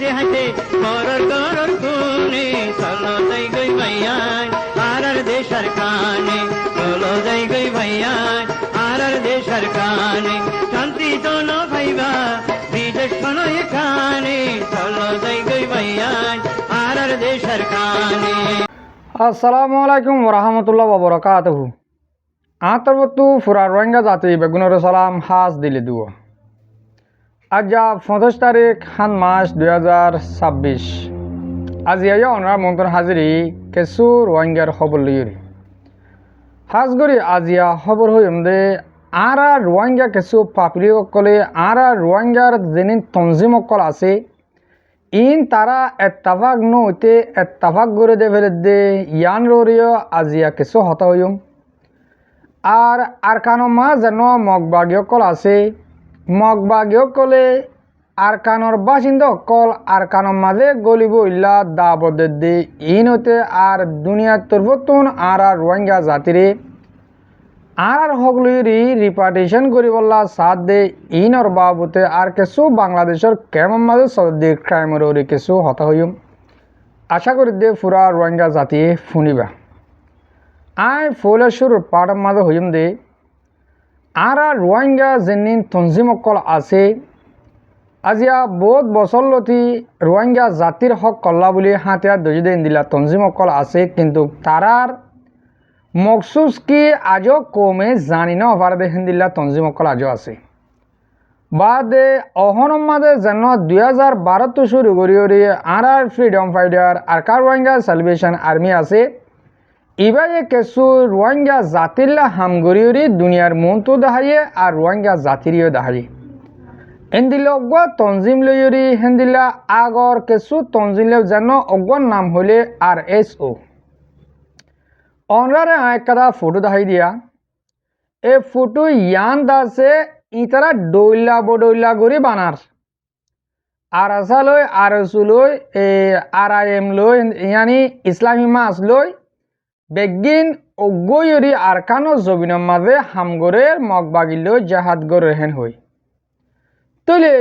হাসে হাসে করর করর খুনে চলো যাই গই ভাইয়ান আর দেশার কানে চলো যাই গই ভাইয়ান আর দেশার কানে শান্তি জন ভাইবা বিদেশ শোনো এখানে চলো যাই গই ভাইয়ান আর দেশার কানে। আসসালামু আলাইকুম ওরহামতুল্লাহ ওবরাকাতুহু। আতরবতু ফুরা রোহিঙ্গা জাতি বেগুনের সালাম হাজ দিলে দুও। আজ 25 তারিখ হান মাস 2026। আজ ইয়া অনার মন্ত্রণ হাজিরি কেসু রোহিঙ্গার খবর লিয়রি হাজগরি আজিয়া খবর হইম দে আরা রোহিঙ্গা কেসু পাপড়ি অকলে আরা রোহিঙ্গার যেনি তঞ্জিম অকল আছে ইন তারা এত্তাফাক নইতে এত্তাফাক করে দে ফেলে দে ইয়ান রোরিও আজিয়া কিছু হতা হইম আর আরকানমা যেন মগবাগীয়কল আছে মগবাগীয়কলে আরকানর বাসিন্দা অকল আরকানর মাঝে গলিব ইল্লা দাবদে দে ইন হইতে আর দুনিয়ার তরফতুন আর রোহিঙ্গা জাতিরে আর হগলুরি রিপার্টিশন করিবল্লা সাথ দে ইনর বাবুতে আর কিছু বাংলাদেশের কেমন মাঝে সৌদি ক্রাইমের কিছু হতা হইম আশা করি দে ফুরা রোহিঙ্গা জাতি শুনিবা আই ফুলেশ্বর পাড়ার মাঝে হইম দে আর রোহিঙ্গা যেনিন তঞ্জিম অকল আছে আজিয়া বহুত বছর লতি রোহিঙ্গা জাতির হক কল্লা বলি হাতিয়ার দজি দিন দিলা তঞ্জিম অকল আছে কিন্তু তারার মকসুস কি আজও কমে জানি না অভার দেখেন দিল্লা তঞ্জিম অকল আজও আছে বাদে অহনম মাদে যেন 2012 শুরু করি আর ফ্রিডম ফাইটার আর কার রোহিঙ্গা সেলিব্রেশন আর্মি আছে এবার কিছু রোহিঙ্গা জাতিল্লা হামগরি দুনিয়ার মনতো দেখাইয়ে আর রোহিঙ্গা জাতিরিও দেখাইয়ে এন্দিল অজ্ঞ তঞ্জিম লইরি হেন্দিল্লা আগর কিছু তঞ্জিম যেন অজ্ঞর নাম হলে RSO অনরারে একটা ফটো দেখাই দিয়া এই ফটো ইয়ান দাসে ইতারা ডইলা বডইলা করে বানার আর আসা লই RSO লই RIM লই ইয়ানি ইসলামী মাস লই বেগিন অজ্ঞরি আরকানো জবিনের মাঝে হামগরের মগবাগিল জাহাদ গরে হেন হই তলে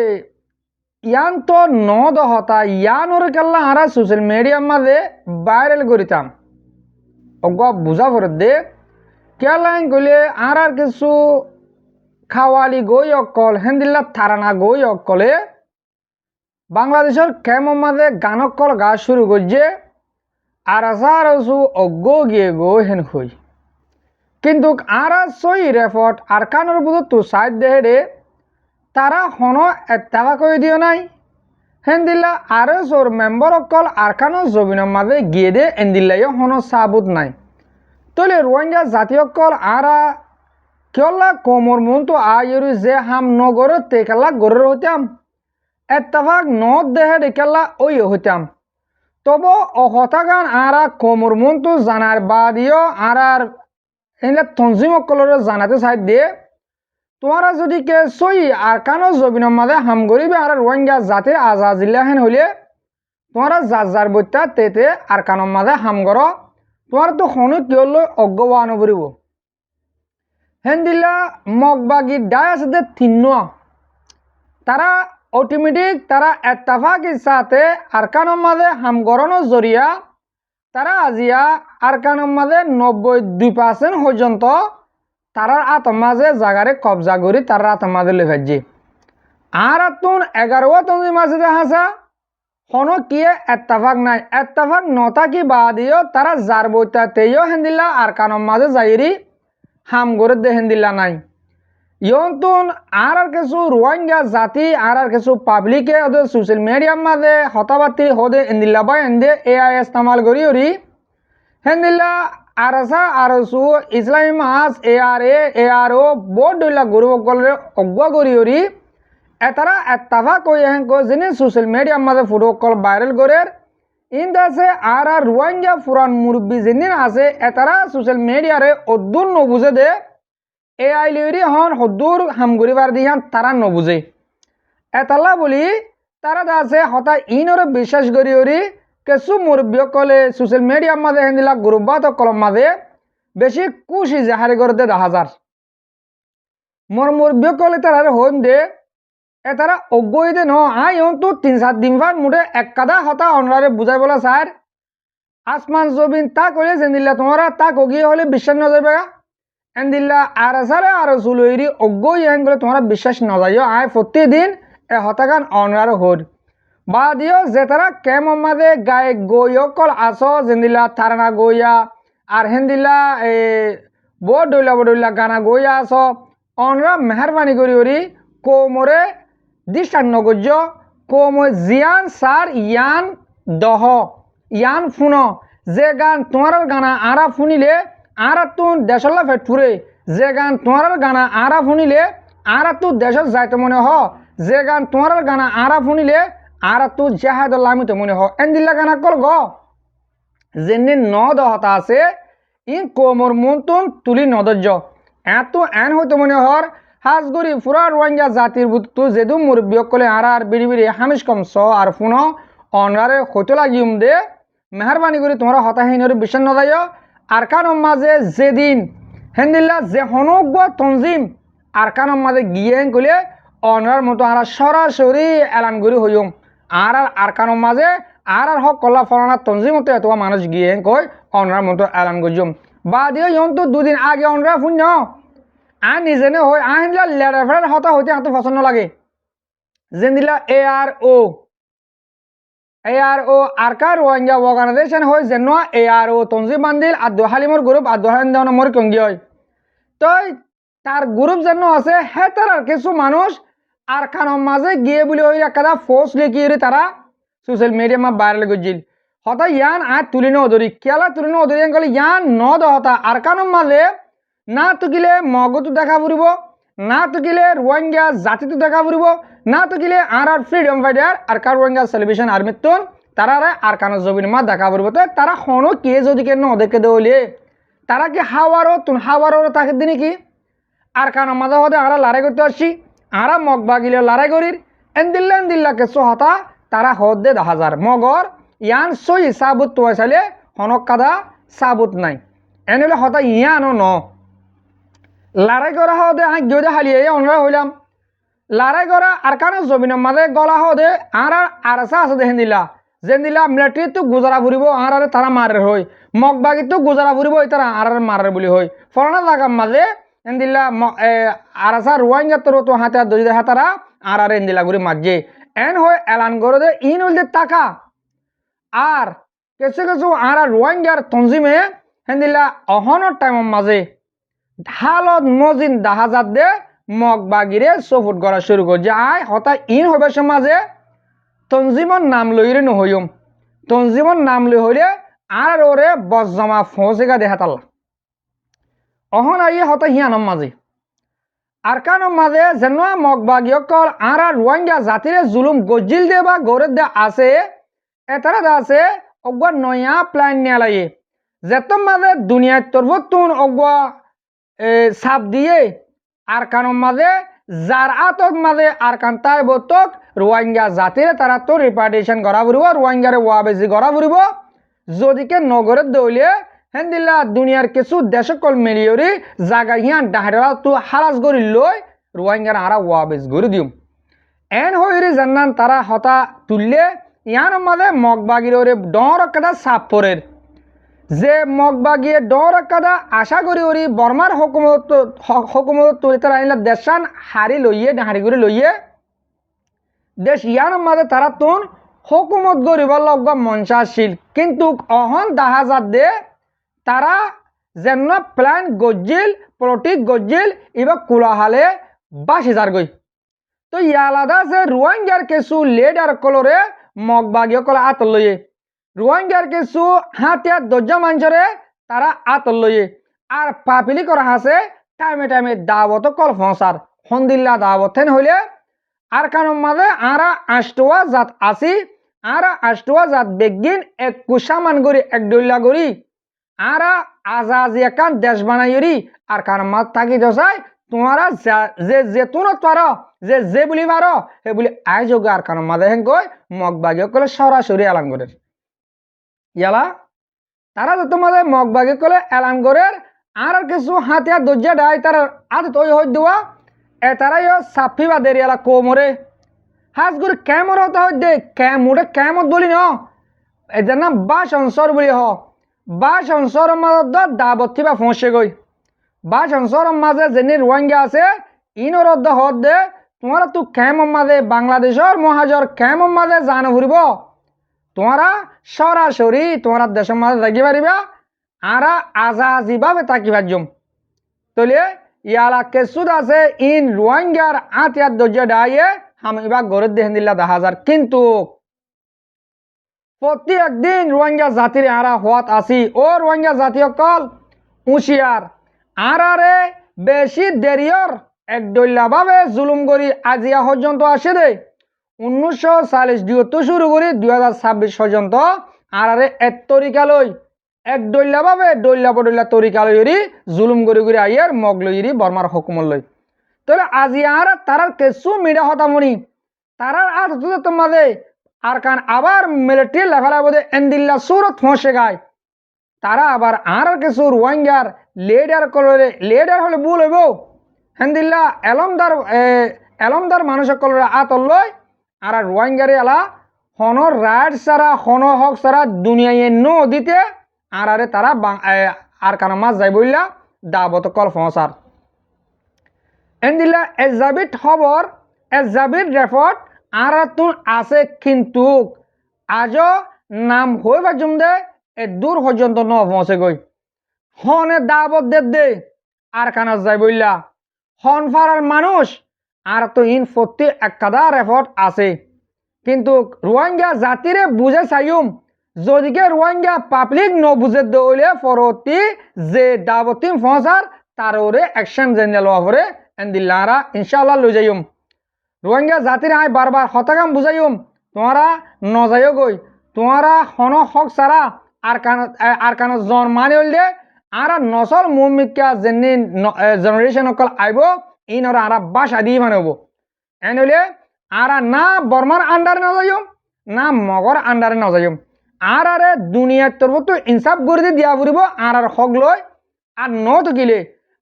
ইয়ান তো নদহতা ইয়ানোর কেল্লা আরা সোশ্যাল মিডিয়ার মাঝে ভাইরাল করিতাম অজ্ঞ বুঝা পড়ে দে কেলাইন কইলে আর কিছু খাওয়ালি গই অকল হেন্দিল্লা থারানা গই অকলে বাংলাদেশের কেমন মাঝে গানকল গা শুরু করছে আর আসু অজ্ঞ গিয়ে গো হেন হই কিন্তু আর সই রেফট আর কানোর বুধ তো সাইড দেহে তারা হন এত্তাবা করে দিও নাই হেন্দিল্লা আর সোর মেম্বার অকল আর কানো জবিনের মাঝে গিয়ে দে এন্দিল্লাইও হন সাবুত নাই তলে রোহিঙ্গা জাতীয়কল আরা কেলা কোমর মন তো আয়ুরি যে হাম নগর তেকালা গরের হইতাম এত্তাফাক নদ দেহে ডেকেলা ওই হইতাম তব অহতাগান আরা কোমর মন তো জানার বাদিও আর এনে তঞ্জিম অকলর জানাতে চাই দিয়ে তোমারা যদি কে সই আর কানো জবিনের মাঝে হাম গরিবে আর রোহিঙ্গা জাতির আজাজিল্লা হেন হইলে তোমারা যার বইতা তেতে আর কানোর মাঝে হাম গর তোমার তো হনু কিয়ল অজ্ঞবান করিব হেন্দিল্লা মগবাগি ডাই আছে যে তিন্ন তারা অটোমেটিক তারা এত্তাফাক ইচ্ছাতে আরকানোর মাঝে হামগরণের জরিয়া তারা আজিয়া আরকানোর মাঝে 92% পর্যন্ত তারার আত্মাজে জাগারে কবজা করি তার আত্মাজে লেখাইছে আর তুন 11 তঞ্জিম আছে দেখাছা হন কিয়ে এত্তাফাক নাই এত্তাফাক নতা কি বাদিও তারা যার বইতাতেও হেন্দিল্লা আর কানোর মাঝে যাইরি হাম গরে দে হেন্দিল্লা নাই ইয়ন্তুন আর কিছু রোহিঙ্গা জাতি আর কিছু পাবলিকে ওদের সোশ্যাল মিডিয়ার মাঝে হতাবাতি হদে হেন্দিল্লা বা হেন্দে AI ইস্তেমাল করি ওরি হেন্দিল্লা আর আসা RSO ইসলামী মাস ARA ARO বোর্ড দইলা গরু অকলের অজ্ঞ করি ওরি এতারা এত্তাফা কই হেন কো যিনি সোশ্যাল মিডিয়ার মাঝে ফটো কল ভাইরাল করে ইন্দাসে আর রোহিঙ্গা ফুরান মুরব্বী যিনি আছে এতারা সোশ্যাল মিডিয়ারে অদ্দুর নবুঝে দে AI লিউরি হন হদ্দুর হামগুরিবার দিয়ান তারা নবুঝে এতাল্লা বলি তারা আছে হতা ইনরে বিশ্বাস করি ওরি কিছু মুরব্বী কলে সোশ্যাল মিডিয়ার মাঝে হেন্দিলা গ্রুপবাত কলম মাঝে বেশি খুশি জাহারি করে দে 10,000 মোর মুরব্বী কলে তারা হইম দে তারা অজ্ঞইতে ন আই তো 3-4 দিন ভার মুঠে এক কাদা হতা অনরারে বুঝাই বলা স্যার আসমান জবিন তা করে জেন্দিল্লা তোমরা তা কগিয়ে হলে বিশ্বাস ন যাবে এন্দিল্লা আর সারে আর সুলইরি অজ্ঞই এন বলে তোমরা বিশ্বাস ন যাইও আই প্রতিদিন এ হতাগান অনরারে হর বা দিও যে তারা কেমন মাঝে গায়ে গইয়কল আসো জেন্দিল্লা থারানা গইয়া আর হেন্দিল্লা বডইলা গানা গইয়া আসো অনরা মেহরবানি করি কোমরে দিশান নগর্য কোম জিয়ান সার ইয়ান দহ ইয়ান ফুন যে গান তোমার গানা আরা ফুনিলে আরা তুন দেশলা ফেট ফুরে যে গান তোমার গানা আরা ফুনিলে আরা তু দেশত যাইতে মনে হ যে গান তোমার গানা আরা ফুনিলে আরা তু জাহাদ লামিতে মনে হ এন্দিল্লা গানা কল গ যেনে ন দহতা আছে ই কোমর মন্তুন তুলি নদর্য এত এন হইতে মনে হর হাজগুড়ি ফুরা রোহিঙ্গা জাতির বুতু যেদু মুরব্বী কলে আর বিড়ি বিড়ি হামিশ কম স আর ফুন অনরারে হইতে লাগিম দে মেহরবানি করে তোমরা হতাহীনের বিশ্বাস নদায় আর কারণ মাঝে যেদিন হেন্দিল্লা যে হনজ্ঞ তঞ্জিম আর কারণ মাঝে গিয়ে গলে অনরার মতো আর সরাসরি এলান করি হইম আর কারণ মাঝে আর হক কল্লা ফলানা তঞ্জিম মতো এত মানুষ গিয়ে কই অনরার মতো এলান করছুম বা দিয়ে তো দুদিন আগে অনরা শুন্য আর নিজে হই আহিলা লেডার ফেডার হতা হইতে এত পছন্দ লাগে যেদিলা ARO আরকার রোহিঙ্গা অর্গানাইজেশন হয় যেন ARO তঞ্জিম বান্দিল আদু হালিমর গ্রুপ আদু হালিম মর কঙ্গি হয় তো তার গ্রুপ যেন আছে হে তার কিছু মানুষ আর খানোর মাঝে গিয়ে বলে হইলে একটা পোস্ট লিখিয়ে তারা সোশ্যাল মিডিয়া মা ভাইরাল করছিল হতা ইয়ান আর তুলি নদরি কেলা তুলি নদরি গেলে ইয়ান ন দহতা আর কানোর মাঝে না তুকিলে মগতো দেখা ফুরিব না তুকিলে রোহিঙ্গা জাতিটো দেখা ফুরিব না তুকিলে আর ফ্রিডম ফাইটার আর কার রোহিঙ্গা সেলিব্রেশন আর্মির তো তারা আর কানো জবিন মা দেখা ফুরিব তো তারা হনো কে যদি কে ন দেখে দেওয়ালে তারা কি হাওয়ারও তাকে দিনে কি আর কানো মাঝে হতে আমরা লড়াই করতে আসছি আমরা মগ বাগিলে লড়াই করির এন্দিল্লা কেসো হতা তারা হদ দে 10,000 মগর ইয়ান সই সাবুত তো চাইলে হনক কাদা সাবুত নাই এনেলে হতা ইয়ানো ন লড়াই করা হদে আঁক গিয়ে হালিয়ে অনরা হইলাম লড়াই করা আর কানো জমিনের মাঝে গলা হদে আর আরসা আছে দেখেন দিলা যেন দিলা মিলিটারি তো গুজারা ফুরিব আর তারা মারের হই মগ বাগি তো গুজারা ফুরিব তারা আর মারের বলি হই ফলানা জায়গার মাঝে এন্দিল্লা আরসা রোহিঙ্গা তো হাতে দই দেখা তারা আর এন্দিলা ঘুরি মাঝে এন হয়ে এলান করে দে ইন হইলে টাকা আর কিছু আর রোহিঙ্গার তঞ্জিমে হেন্দিল্লা অহনের টাইমের মাঝে ঢালত মজিন দাহাজাত দে মগ বাগিরে সফুট করা শুরু করছে আয় হতা ইন হবে সমাজে তঞ্জিমর নাম লইরে নহইম তঞ্জিমর নাম লই হইলে আর ওরে বজ্জমা ফৌসেগা দেখা তাল্লা অহন আইয়ে হতা হিয়ানম মাঝে আর কানোর মাঝে যেন মগ বাগিয়কল আর রোহিঙ্গা জাতিরে জুলুম গজিল দে বা গৌরব দে আছে এতারা আছে অগুয়া নয়া প্ল্যান নিয়ে লাগে যেত মাঝে দুনিয়ার তরবতুন অগুয়া সাপ দিয়ে আর কানোর মাঝে যার আতক মাঝে আর কান্তাই বতক রোহিঙ্গা জাতিরে তারা তো রিপার্টিশন করা ফুরিব রোহিঙ্গারে ওয়া বেশি করা ফুরিব যদিকে নগরের দৌলে হেন্দিল্লা দুনিয়ার কিছু দেশকল মিলিয়রি জায়গা হিয়ান ডাহারা তো হারাজ করি লই রোহিঙ্গার আরা ওয়া বেশ করে দিম এন হইরি জান্নান তারা হতা তুললে ইয়ান মাঝে মগবাগির ওরে ডর কাদা সাপ পরের যে মগবাগিয়ে ডর কাদা আশা করি ওরি বর্মার হুকুমত তুলে তারা আইলা দেশান হারি লইয়ে ডাহারি করে লইয়ে দেশ ইয়ান মাঝে তারা তুন হুকুমত গরিবার লগা মঞ্চাশীল কিন্তু অহন দাহাজাত দে তারা যেন প্ল্যান গজ্জিল পলিটিক গজ্জিল এবার কুলাহালে 22,000 গই তো ইয়ালাদা যে রোহিঙ্গার কিছু লেডার কলরে মগবাগীয় কলে আতল লইয়ে রোহিঙ্গার কিছু হাতিয়া দরজা মাঞ্চরে তারা আতল লইয়ে আর পাপিলি করা আছে টাইমে দাওয়াত কল ফসার হন্দিল্লা দাওয়াত হইলে আর কারণ মাঝে আরা 8টা জাত আসি আর 8টা জাত বেগিন 21 মান গড়ি 1 ডল্লা গড়ি আর আজাজি একান দেশ বানাইরি আর কারণ মাত থাকি দশাই তোমারা যে তুনো পারো যে বলি পারো হে বলি আই যোগ আর কারণ মাঝে হেন কই মগবাগীয় কলে সরাসরি এলান করে ইয়ালা তারা যত মাঝে মগবাগী কলে এলান করে আর কিছু হাতিয়া দরজা ডাই তার আদ তৈ হই দেওয়া এ তারাই সাফি বাদের ইয়ালা কোমরে হাজ করে কেমন হতে হয় দে মোটে কেমত বলি ন এদের নাম বাস অঞ্চর বলি হ বাস অঞ্চর মাজত দাবত বা ফসে গই বাস অঞ্চর মাঝে যেনি রোহিঙ্গা আছে ইনর হদ দে তোমার তো কেমন মাঝে বাংলাদেশের মহাজর কেমন মাঝে জানো ঘুরব তোমরা সরাসরি তোমার দেশের মাঝে থাকি পারিবা আর আজাজিভাবে থাকি পারজম তলে ইয়ালা কেসুদ আছে ইন রোহিঙ্গার আতিয়ার ধৈর্য ডাইয়ে আমি এবার গড়ের দেখেন দিল্লা 10,000 কিন্তু প্রতি একদিন রোহিঙ্গা জাতির আরা হওয়াত আসি ও রোহিঙ্গা জাতি অকল হুঁশিয়ার আরারে বেশি দেরিয়র একদলীয়ভাবে জুলুম করি আজিয়া পর্যন্ত আসে দে 1940 শুরু করি 2026 পর্যন্ত আরারে এক তরিকা লই একদলীয়ভাবে দলীয় তরিকা লই জুলুম করি করি আইয়ার মগ লইরি বর্মার হুকুমত লই তাহলে আজিয়া আর তারার কেসু মিডা হতামনি তারার আর তোমাদের আর কান আবার মিলিটারি লেভেল বোধে এন্দিল্লা সুরত ফসে গায় তারা আবার আর কিছু রোহিঙ্গার লিডার হলে ভুল হইব হেন্দিল্লা এলমদার মানুষ সকলের আতল লয় আর রোহিঙ্গারে এলা হন রাইট সারা হন হক সারা দুনিয়ায় নো দিতে আর আরে তারা আর কান মাছ যাই বললা দাবত কল ফসার এন্দিল্লা এজাবিট খবর এজাবিট রেপোর্ট আর তুন আছে কিন্তু আজও নাম হয়ে পারছুম দে এ দূর পর্যন্ত ন পৌঁছে গই হনে দাবত দে আর কানা যাই বললা হন ফারার মানুষ আর তো ইন প্রতি একাদা রেপোর্ট আছে কিন্তু রোহিঙ্গা জাতিরে বুঝে চাইম যদিকে রোহিঙ্গা পাবলিক ন বুঝে দৌলে পরবর্তী যে দাবতি পৌঁছার তার ওরে অ্যাকশন জেনে লওয়া পরে এন্দিল্লারা ইনশাআল্লাহ লই যাইম রোহিঙ্গা জাতির আয় বারবার হতাকাম বুঝাইম তোমরা নজাইও গই তোমরা হন হক সারা আর কান জন্মানি হইলে আর নসল মুমিকা যেনি জেনারেশন অকল আইব ইনরা আর বাসা দিয়ে মানে হব এন হইলে আর না বর্মার আন্ডারে নজাইম না মগর আন্ডারে নজাইম আর আরে দুনিয়ার তরফ তো ইনসাফ করে দিয়া ফুরিব আর হক লই আর ন থাকিলে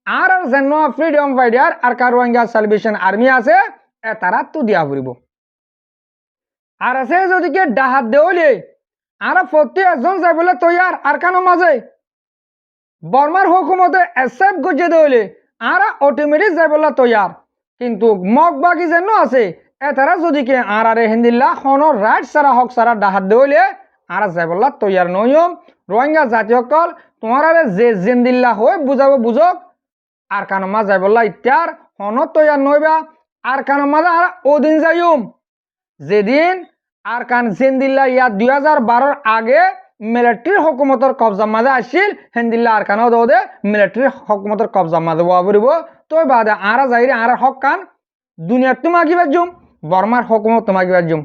আর যেন ফ্রিডম ফাইটার আর কার রোহিঙ্গা সালভেশন আর্মি আছে তারা তো দিয়া ফুরিব আর আছে যদিকে ডাহাত দেওলে আর প্রতি একজন যাই বলে তৈয়ার আর কেন মাঝে বর্মার হুকুমতে অ্যাকসেপ্ট গজে দেওলে আর অটোমেটিক যাই বলে তৈয়ার কিন্তু মগ বাকি যেন আছে তারা যদিকে আর আরে হিন্দিল্লা হন রাইট সারা হক সারা ডাহাত দেওলে আর যাই বলে তৈয়ার নয়ম রোহিঙ্গা জাতি সকল তোমার আরে যে জেন্দিল্লা হয়ে বুঝাবো বুঝক আর কেন মা যাই বললা ইত্যার হন তৈয়ার নইবা আর কান মাঝে আর ওদিন যাইম যেদিন আর কান জেন্দিল্লা ইয়া 2012 আগে মিলিটারি হুকুমতর কবজা মাঝে আসছিল হেন্দিল্লা আর কানও দে মিলিটারি হুকুমতর কবজা মাঝে হওয়া পড়ব তো বাদে আর যাইরে আর হক কান দুনিয়ার তোমাকে বাজুম বর্মার হুকুমত তোমাকে বাজুম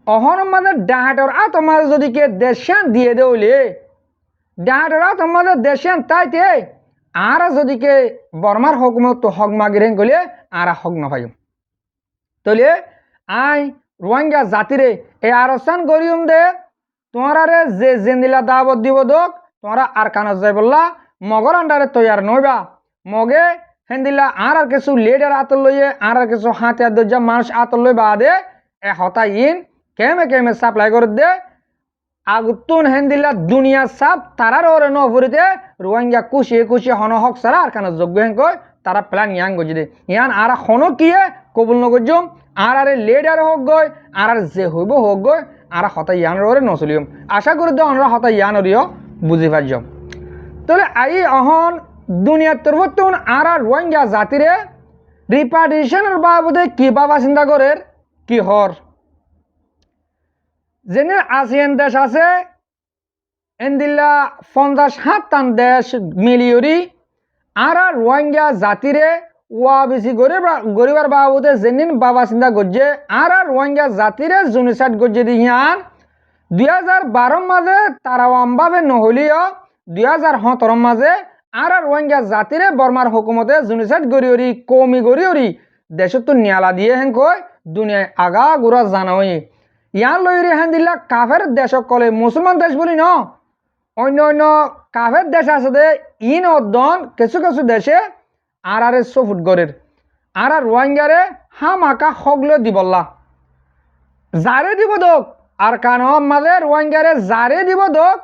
অহন মাঝে ডাহাটর আ তোমার যদি কে দেশান দিয়ে দেওলে ডাহাটর আ তোমাদের দেশান তাইতে আর যদি কে বর্মার হুকুমত তো হক মাগিরেন গলে আর হক নপাইম তলে আই রোহিঙ্গা জাতিরে এই আরসান করিম দে তোমার যে জেন্দিলা দাবত দিব দোক তোমরা আর কানত যাই বললা মগর আন্ডারে তৈয়ার নইবা মগে হেন্দিল্লা আর কিছু লিডার আতল লইয়ে আর কিছু হাতে দরজা মানুষ আতল লই বাদে এ হতা ইন কেমে সাপ্লাই করে দে আগুতুন হেন্দিল্লা দুনিয়া সাপ তারার ওরে ন ভরিতে রোহিঙ্গা খুশি হন হক সারা আর কানত যোগ্য হেন কই তারা প্ল্যান ইয়াং গজি দে ইয়ান আর হনো কিয়ে কবুল নগজম আর আরে লিডার হোক গই আর যে হইব হোক গই আর হতা ইয়ানের ওরে নচলিম আশা করি দে আমরা হতা ইয়ানরিও বুঝি পারজম তাহলে আই অহন দুনিয়ার তরফতুন আর রোহিঙ্গা জাতিরে রিপার্টিশনের বাবদে কি বাবা চিন্তা করে কি হর যেনে আসিয়ান দেশ আছে এন্দিল্লা 50-60 দেশ মিলিয়রি আর রোহিঙ্গা জাতিরে ওয়া বেশি গরিবার বাবদে যেনিন বাবা চিন্তা করছে আর রোহিঙ্গা জাতিরে জুনিসাইড করছে দিয়ান 2012 মাঝে তারাওয়ামভাবে নহলিও 2017 মাঝে আর রোহিঙ্গা জাতিরে বর্মার হুকুমতে জুনিসাইড গরিয়রি কমি গরিয়রি দেশত তো নিয়ালা দিয়ে হেন কই দুনিয়ায় আগা গুড়া জানাই ইয়ান লইরে হেন দিল্লা কাফের দেশ কলে মুসলমান দেশ বলি ন অন্য কাফের দেশ আছে দে ইন অদন কিছু দেশে আর সফুট গরের আর রোহিঙ্গারে হাম আঁকা হগলে দিবল্লা জারে দিব দোক আর কানম মাঝে রোহিঙ্গারে জারে দিব দোক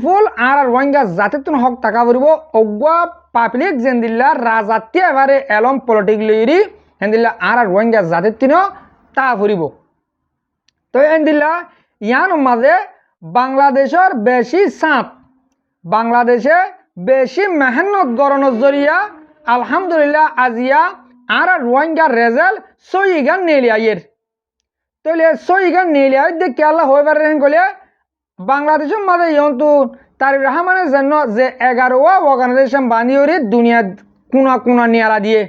ফুল আর রোহিঙ্গা জাতির তুন হক টাকা ফুরিব অগুয়া পাবলিক যেন দিল্লা রাজাতি এবারে এলম পলিটিক লইরি হেন দিল্লা আর রোহিঙ্গা জাতির তিনও তা ফুরিব তো এন দিল্লা ইয়ান মাঝে বাংলাদেশের বেশি চাপ বাংলাদেশে বেশি মেহনত গরণের জরিয়া আলহামদুলিল্লাহ আজিয়া আর রোহিঙ্গা রেজাল্ট সইগান নেলিয়াইয়ের তাহলে সইগান নেলিয়াই দেখে আল্লাহ হয়ে পারেন গলে বাংলাদেশের মাঝে ইয়ন্তু তারিক রহমানের জন্য যে 11টা অর্গানাইজেশন বানিয়ে দুনিয়া কোনা নিয়ালা দিয়ে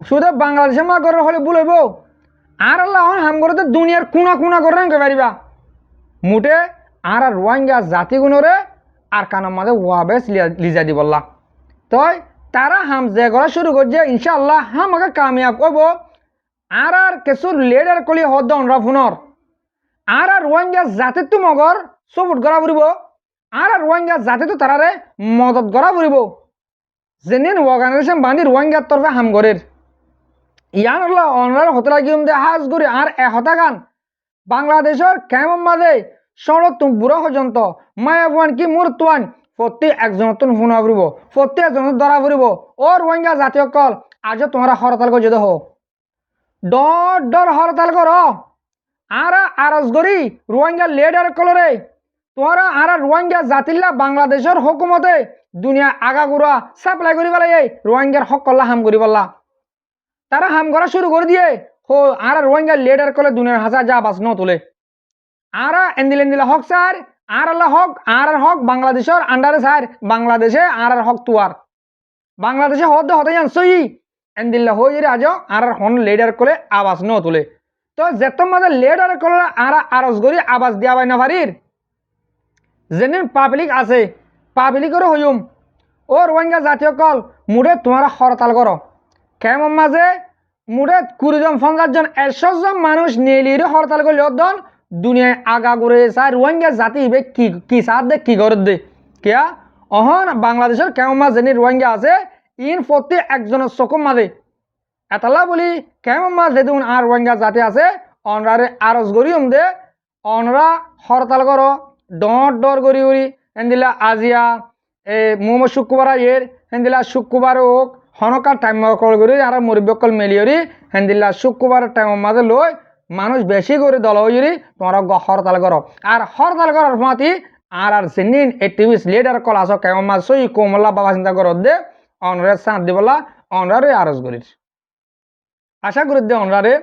শুধু বাংলাদেশের মা গড় হলে বলব আর আল্লাহ হাম করতে দুনিয়ার কোনা করে পারিবা মুঠে আর রোহিঙ্গা জাতিগুণরে আর কানার মাঝে ওয়াবেস লিজা দি বললা তই তারা হাম যে করা শুরু করছে ইনশাআল্লাহ হামাকে কামিয়াব হব আর কিছু লিডার কলি হদ অনরা ফোনর আর রোহিঙ্গা জাতি তো মগর সপোর্ট করা ফুরিব আর রোহিঙ্গা জাতি তো তারারে মদত করা ফুরিব যেন অর্গানাইজেশন বান্ধি রোহিঙ্গার তরফে হাম করের ইয়ান আল্লাহ অনরার হতলা গিয়ে দে হাজ করি আর এহতা গান বাংলাদেশের কেমন মাঝে সড়ক তুমি বুড়ো পর্যন্ত মায়াবান কি মুরতুয়ান প্রত্যেক একজনের তুমি ফোন ফুরিব প্রত্যেক একজনের ধরা ফুরিব ও রোহিঙ্গা জাতীয় কল আজও তোমরা হরতাল করে যেতে হো ডর হরতাল কর আর আরজ করি রোহিঙ্গা লিডার কলরে তোমরা আর রোহিঙ্গা জাতিল্লা বাংলাদেশের হুকুমতে দুনিয়া আগাগুড়া সাপ্লাই করি পেলাই রোহিঙ্গার হক কল্লা হাম করি বললা তারা হাম করা শুরু করে দিয়ে হো আর রোহিঙ্গা লিডার কলে দুনিয়ার হাসা যা বাস ন তোলে আর এন্দিলা হক স্যার আর আল্লাহ হক আর হক বাংলাদেশের আন্ডারে স্যার বাংলাদেশে আর হক তুয়ার বাংলাদেশে হতে যান সই এন্দিল্লা হয়ে আজ আর হন লিডার কলে আবাস ন তোলে তো যেত মাঝে লিডার কলে আর আরজ করি আবাস দিয়া পাই না পারির যেদিন পাবলিক আছে পাবলিকেরও হইম ও রোহিঙ্গা জাতীয় কল মুড়ে তোমরা হরতাল করো কেমন মাঝে মুড়ে 20 জন 50 জন 100 জন মানুষ নেলিরে হরতাল করলে অদন দুনিয়ায় আগা করে চাই রোহিঙ্গা জাতি ইবে কি সাথ দে কি করে দে কিয়া অহন বাংলাদেশের কেমন মাঝ যেন রোহিঙ্গা আছে ইন প্রত্যেক একজনের চকুর মাঝে এতলা বলি কেমন মাঝ যেদিন আর রোহিঙ্গা জাতি আছে অনরারে আরজ করিম দে অনরা হরতাল করো ডর করি এন্দিলা আজিয়া মোহাম্মদ শুক্রবার হেন্দিলা শুক্রবার হোক হনকার টাইম কল করি আর মুরব্বকল মেলিয়রি হেন্দিলা শুক্রবার টাইম মাঝে লই মানুষ বেশি করে দল হইরি তোমরা হরতাল করো আর হরতাল করার মাতি আর সেদিন এক্টিভিস্ট লিডার কল আসো কেমন মাছ সই কোমল্লা বাবা চিন্তা করো দে অনরে সাঁত দিবলা অনরারে আরজ করিস আশা করি দে অনরারে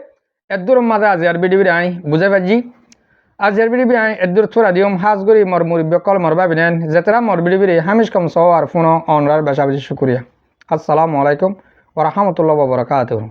এদুর মাঝে আজি আর বিডিবি আই বুঝে পাচ্ছি আজ এর বিডিবি আই এদুর থোড়া দিম হাজ করি মর মুরব্বকল মর ভাবি নেন যেতরা মর বিডিবি হামিশ কম সহ আর ফোন অনরার বেশা বেশি শুক্রিয়া আসসালামু আলাইকুম ওয়া রাহমাতুল্লাহি ওয়া বারাকাতুহু।